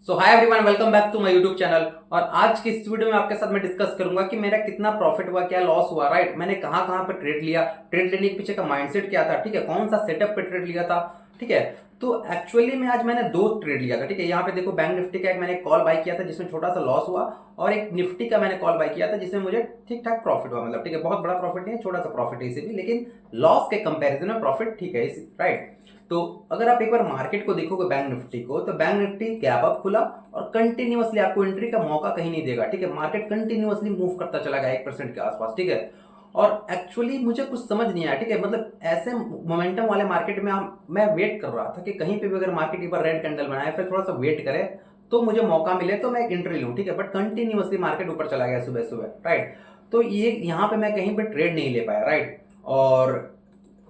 So hi everyone, welcome back to my YouTube channel. और आज की इस वीडियो में आपके साथ मैं डिस्कस करूंगा कि मेरा कितना प्रॉफिट हुआ, क्या लॉस हुआ, राइट। मैंने कहां कहां पे ट्रेड लिया, ट्रेड लेने के पीछे का माइंडसेट क्या था, ठीक है, कौन सा सेटअप पे ट्रेड लिया था, ठीक है। तो एक्चुअली में आज मैंने दो ट्रेड लिया था, ठीक है। यहाँ पे देखो, बैंक निफ्टी का एक मैंने कॉल बाय किया था जिसमें छोटा सा लॉस हुआ, और एक निफ्टी का मैंने कॉल बाय किया था जिसमें मुझे ठीक ठाक प्रॉफिट हुआ, मतलब ठीक है, बहुत बड़ा प्रॉफिट नहीं है, छोटा सा प्रॉफिट है इसे भी, लेकिन लॉस के कंपेरिजन में प्रॉफिट ठीक है, राइट। तो अगर आप एक बार मार्केट को देखोगे, बैंक निफ्टी को, तो बैंक निफ्टी गैप अप खुला और कंटिन्यूअसली आपको एंट्री का मौका कहीं नहीं देगा, ठीक है। मार्केट कंटिन्यूअसली मूव करता चला गया 1% के आसपास, ठीक है। और एक्चुअली मुझे कुछ समझ नहीं आया, ठीक है, मतलब ऐसे मोमेंटम वाले मार्केट में मैं वेट कर रहा था कि कहीं पे भी अगर मार्केट एक बार रेड कैंडल बनाए, फिर थोड़ा सा वेट करे तो मुझे मौका मिले तो मैं एक एंट्री लूं, ठीक है। बट कंटिन्यूअसली मार्केट ऊपर चला गया सुबह सुबह, राइट। तो ये यहाँ पे मैं कहीं पे ट्रेड नहीं ले पाया, राइट। और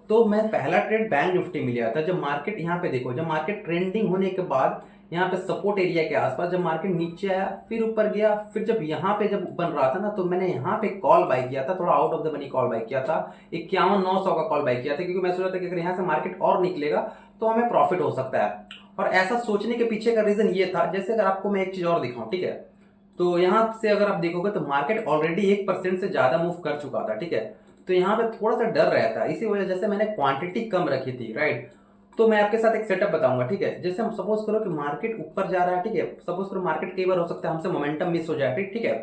तो मैं पहला ट्रेड बैंक निफ्टी में लिया था। जब मार्केट यहाँ पे देखो, जब मार्केट ट्रेंडिंग होने के बाद यहाँ पे सपोर्ट एरिया के आसपास जब मार्केट नीचे आया, फिर ऊपर गया, फिर जब यहाँ पे जब बन रहा था ना, तो मैंने यहाँ पे कॉल बाय किया था, थोड़ा out of the money call buy किया था, 51,900 का कॉल बाय किया था, क्योंकि मैं सोचा था कि अगर यहाँ से मार्केट और निकलेगा तो हमें प्रॉफिट हो सकता है। और ऐसा सोचने के पीछे का रीजन ये था, जैसे अगर आपको मैं एक चीज और दिखाऊं, ठीक है, तो यहाँ से अगर आप देखोगे तो मार्केट ऑलरेडी 1% से ज्यादा मूव कर चुका था, ठीक है। तो यहाँ पे थोड़ा सा डर रहता है, इसी वजह से मैंने क्वांटिटी कम रखी थी, राइट। तो मैं आपके साथ एक सेटअप बताऊंगा, ठीक है। जैसे हम सपोज करो कि मार्केट ऊपर जा रहा है, ठीक है, सपोज करो मार्केट कई बार हो सकता है हमसे मोमेंटम मिस हो जाए, ठीक है।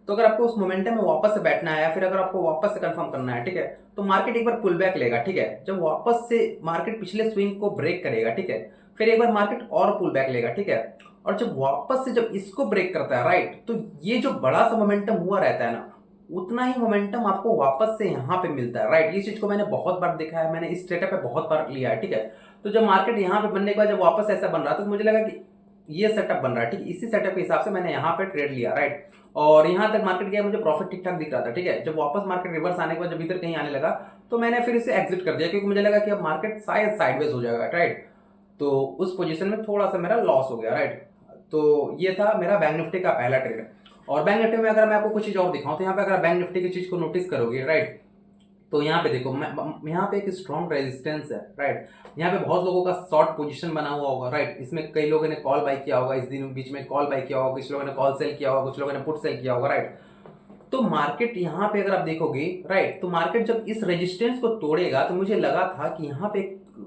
तो अगर आपको उस मोमेंटम में वापस से बैठना है, या फिर अगर आपको वापस से कंफर्म करना है, ठीक है, तो मार्केट एक बार पुल बैक लेगा, ठीक है। जब वापस से मार्केट पिछले स्विंग को ब्रेक करेगा, ठीक है, फिर एक बार मार्केट और पुल बैक लेगा, ठीक है। और जब वापस से जब इसको ब्रेक करता है, राइट, तो ये जो बड़ा सा मोमेंटम हुआ रहता है ना, उतना ही मोमेंटम आपको वापस से यहाँ पे मिलता है, राइट। इस चीज को मैंने बहुत बार देखा है, मैंने इस सेटअप पे बहुत बार लिया है, ठीक है। तो जब मार्केट यहाँ पे बनने के बाद जब वापस ऐसा बन रहा था, तो मुझे लगा कि ये सेटअप बन रहा है, ठीक है। इसी सेटअप के हिसाब से मैंने यहाँ पे ट्रेड लिया, राइट। और यहाँ तक मार्केट गया, मुझे प्रॉफिट ठीक ठाक दिख रहा था, ठीक है। जब वापस मार्केट रिवर्स आने के बाद जब इधर कहीं आने लगा, तो मैंने फिर इसे एग्जिट कर दिया, क्योंकि मुझे लगा कि अब मार्केट शायद साइडवेज हो जाएगा, राइट। तो उस पोजीशन में थोड़ा सा मेरा लॉस हो गया, राइट। तो ये था मेरा बैंक निफ्टी का पहला ट्रेड। और बैंक निफ्टी में अगर मैं आपको कुछ चीज और दिखाऊं, तो यहाँ पे अगर बैंक निफ्टी की चीज को नोटिस करोगे, राइट, तो यहाँ पे देखो, यहाँ पे एक स्ट्रॉन्ग रेजिस्टेंस है, राइट। यहाँ पे बहुत लोगों का शॉर्ट पोजीशन बना हुआ होगा, राइट। इसमें कई लोगों ने कॉल बाय किया होगा, इस दिन बीच में कॉल बाय किया होगा, कुछ लोगों ने कॉल सेल किया होगा, कुछ लोगों ने पुट सेल किया होगा, राइट। तो मार्केट यहाँ पे अगर आप देखोगे, राइट, तो मार्केट जब इस रेजिस्टेंस को तोड़ेगा, तो मुझे लगा था कि यहाँ पे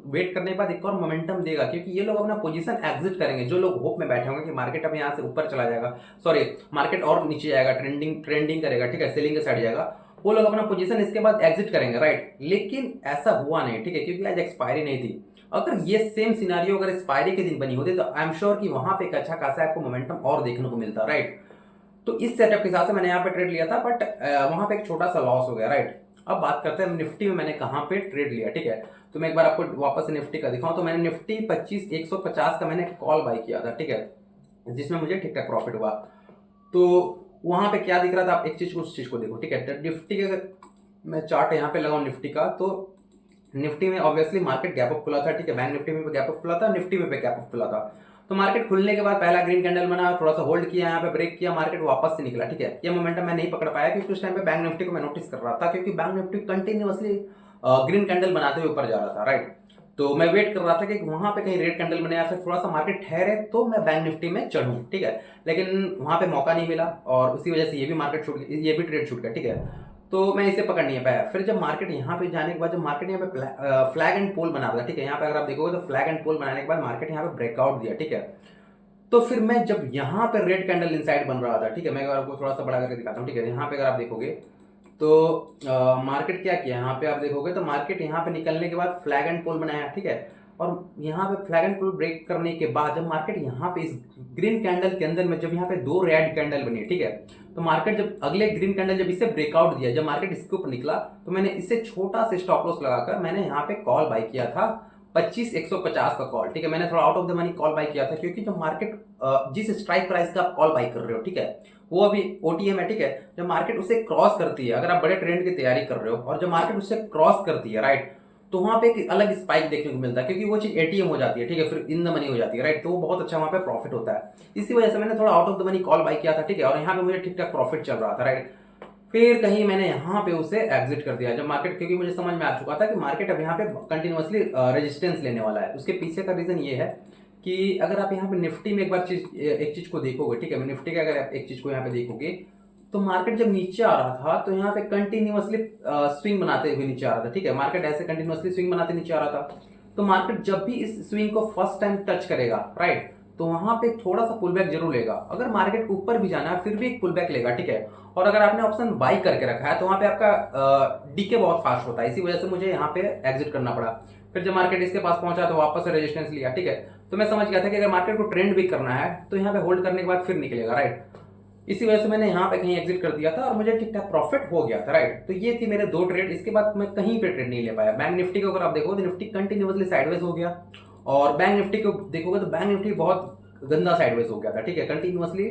वेट करने के बाद एक और मोमेंटम देगा, क्योंकि ये लोग अपना पोजीशन एग्जिट करेंगे। जो लोग होप में बैठे होंगे कि मार्केट अब यहाँ से ऊपर चला जाएगा, सॉरी, मार्केट और नीचे जाएगा, ट्रेंडिंग ट्रेंडिंग करेगा, ठीक है, सेलिंग के साइड जाएगा, वो लोग अपना पोजीशन इसके बाद एग्जिट करेंगे, राइट। लेकिन ऐसा हुआ नहीं, ठीक है, क्योंकि आज एक्सपायरी नहीं थी। अगर ये सेम सिनारियो अगर एक्सपायरी के दिन बनी होती, तो आई एम श्योर कि वहां पे एक अच्छा खासा आपको मोमेंटम और देखने को मिलता, राइट। तो इस सेटअप के हिसाब से मैंने यहाँ पे ट्रेड लिया था, बट वहां पे एक छोटा सा लॉस हो गया, राइट। अब बात करते हैं निफ्टी में मैंने कहाँ पे ट्रेड लिया, ठीक है। तो मैं एक बार आपको वापस से निफ्टी का दिखाऊं, तो मैंने निफ्टी 25,150 का मैंने कॉल बाय किया था, ठीक है, जिसमें मुझे ठीक ठाक प्रॉफिट हुआ। तो वहां पे क्या दिख रहा था, आप एक चीज उस चीज को देखो, ठीक है। तो निफ्टी का अगर मैं चार्ट यहाँ पे लगाऊं निफ्टी का, तो निफ्टी में ऑब्वियसली मार्केट गैप अप खुला था, ठीक है। बैंक निफ्टी में भी गैप अप खुला था, निफ्टी में भी गैप अप खुला था। तो मार्केट खुलने के बाद पहला ग्रीन कैंडल बना, थोड़ा सा होल्ड किया, यहाँ पे ब्रेक किया, मार्केट वापस से निकला, ठीक है। ये मोमेंटम मैं नहीं पकड़ पाया, क्योंकि उस टाइम पे बैंक निफ्टी को मैं नोटिस कर रहा था, क्योंकि bank Nifty continuously green candle बनाते हुए ऊपर जा रहा था, राइट। तो मैं वेट कर रहा था कि वहां पे कहीं रेड कैंडल बने या फिर थोड़ा सा मार्केट ठहरे तो मैं बैंक निफ्टी में चढ़ूं, ठीक है। लेकिन वहां पे मौका नहीं मिला, और उसी वजह से ये भी मार्केट छूट, ये भी ट्रेड छूट गया, ठीक है। तो मैं इसे पकड़ नहीं पाया। फिर जब मार्केट यहाँ पे जाने के बाद, जब मार्केट यहाँ पे फ्लैग एंड पोल बना रहा था, ठीक है, यहाँ पे अगर आप देखोगे तो फ्लैग एंड पोल बनाने के बाद मार्केट यहाँ पे ब्रेकआउट दिया, ठीक है। तो फिर मैं जब यहाँ पे रेड कैंडल इनसाइड बन रहा था, ठीक है, मैं आपको थोड़ा सा बड़ा करके दिखाता हूँ, ठीक है। यहाँ पे अगर आप देखोगे तो मार्केट क्या किया, यहाँ पे आप देखोगे तो मार्केट यहाँ पे निकलने के बाद फ्लैग एंड पोल बनाया, ठीक है। और यहाँ पे फ्लैग एंड पोल ब्रेक करने के बाद जब मार्केट यहाँ पे इस ग्रीन कैंडल के अंदर में, जब यहाँ पे दो रेड कैंडल बनी, ठीक है, तो मार्केट जब अगले ग्रीन कैंडल जब इसे ब्रेकआउट दिया, जब मार्केट इसके ऊपर निकला, तो मैंने इसे छोटा सा स्टॉप लॉस लगाकर मैंने यहाँ पे कॉल बाय किया था 25,150 का कॉल, ठीक है। मैंने थोड़ा out of the money call buy किया था, क्योंकि जब मार्केट जिस स्ट्राइक प्राइस का आप कॉल बाय कर रहे हो, ठीक है, वो अभी ओटीएम है, ठीक है। जब मार्केट उसे क्रॉस करती है, अगर आप बड़े ट्रेंड की तैयारी कर रहे हो, और जब मार्केट उसे क्रॉस करती है, राइट, तो वहां पे एक अलग स्पाइक देखने को मिलता है, क्योंकि वो चीज एटीएम हो जाती है, ठीक है, फिर इन द मनी हो जाती है, राइट। तो वो बहुत अच्छा वहां पे प्रॉफिट होता है। इसी वजह से मैंने थोड़ा out of the money call buy किया था, ठीक है, और यहाँ पे मुझे ठीक ठाक प्रॉफिट चल रहा था, राइट। फिर कहीं मैंने यहाँ पे उसे एग्जिट कर दिया जब मार्केट, क्योंकि मुझे समझ में आ चुका था कि मार्केट अब यहाँ पे कंटिन्यूअसली रेजिस्टेंस लेने वाला है। उसके पीछे का रीजन ये है कि अगर आप यहाँ पे निफ्टी में एक चीज को देखोगे, ठीक है, निफ्टी का अगर आप एक चीज को यहाँ पे देखोगे तो मार्केट जब नीचे आ रहा था तो यहाँ पे कंटिन्यूअसली स्विंग बनाते हुए नीचे आ रहा था, ठीक है, मार्केट ऐसे कंटिन्यूअसली स्विंग बनाते नीचे आ रहा था। तो मार्केट जब भी इस स्विंग को फर्स्ट टाइम टच करेगा, राइट, तो वहां पे थोड़ा सा पुल बैक जरूर लेगा। अगर मार्केट ऊपर भी जाना है फिर भी एक पुल बैक लेगा, ठीक है। और अगर आपने ऑप्शन बाई करके रखा है तो वहां पे आपका डीके बहुत फास्ट होता है, इसी वजह से मुझे यहाँ पे एग्जिट करना पड़ा। फिर जब मार्केट इसके पास पहुंचा तो वापस से रेजिस्टेंस लिया, ठीक है। तो मैं समझ गया था कि अगर मार्केट को ट्रेंड भी करना है तो यहाँ पे होल्ड करने के बाद फिर निकलेगा, राइट। इसी वजह से मैंने यहाँ पे कहीं एग्जिट कर दिया था और मुझे ठीक ठाक प्रॉफिट हो गया था, राइट। तो ये थी मेरे 2 ट्रेड। इसके बाद मैं कहीं पे ट्रेड नहीं ले पाया। बैंक निफ्टी को अगर आप देखो तो निफ्टी कंटिन्यूअसली साइडवेज हो गया, और बैंक निफ्टी को देखोगे तो बैंक निफ्टी बहुत गंदा साइडवेज हो गया था, ठीक है, कंटिन्यूअसली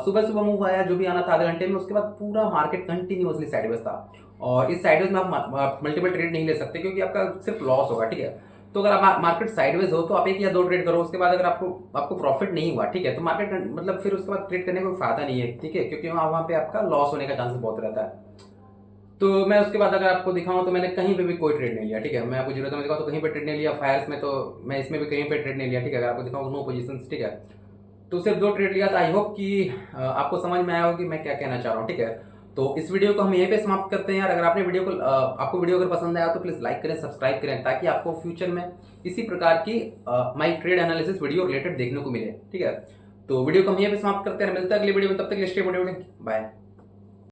सुबह सुबह मूव आया जो भी आना था आधे घंटे में, उसके बाद पूरा मार्केट कंटिन्यूअसली साइडवेज था। और इस साइडवेज में आप मल्टीपल ट्रेड नहीं ले सकते क्योंकि आपका सिर्फ लॉस होगा, ठीक है। तो अगर आप मार्केट साइडवेज हो तो आप 1 या 2 ट्रेड करो, उसके बाद अगर आपको प्रॉफिट नहीं हुआ, ठीक है, तो मार्केट मतलब फिर उसके बाद ट्रेड करने का कोई फायदा नहीं है, ठीक है, क्योंकि वहां पे आपका लॉस होने का चांसेस बहुत रहता है। तो मैं उसके बाद अगर आपको दिखाऊं तो मैंने कहीं पे भी कोई ट्रेड नहीं लिया, ठीक है। मैं आपको जरूरत में दिखाऊं तो कहीं पे ट्रेड नहीं लिया, फायर्स में तो मैं इसमें भी कहीं पे ट्रेड नहीं लिया, ठीक है। अगर आपको दिखाऊं नो पोजीशंस, ठीक है। तो सिर्फ 2 ट्रेड लिया था। आई होप कि आपको समझ में आया हो कि मैं क्या कहना चाह रहा हूँ, ठीक है। तो इस वीडियो को हम यहीं पे समाप्त करते हैं यार। अगर आपने आपको वीडियो अगर पसंद आया तो प्लीज लाइक करें, सब्सक्राइब करें, ताकि आपको फ्यूचर में इसी प्रकार की माई ट्रेड एनालिसिस वीडियो रिलेटेड देखने को मिले, ठीक है। तो वीडियो को हम यहीं पे समाप्त करते हैं, मिलते हैं अगली वीडियो में, तब तक के लिए स्टे मोटिवेटेड, बाय।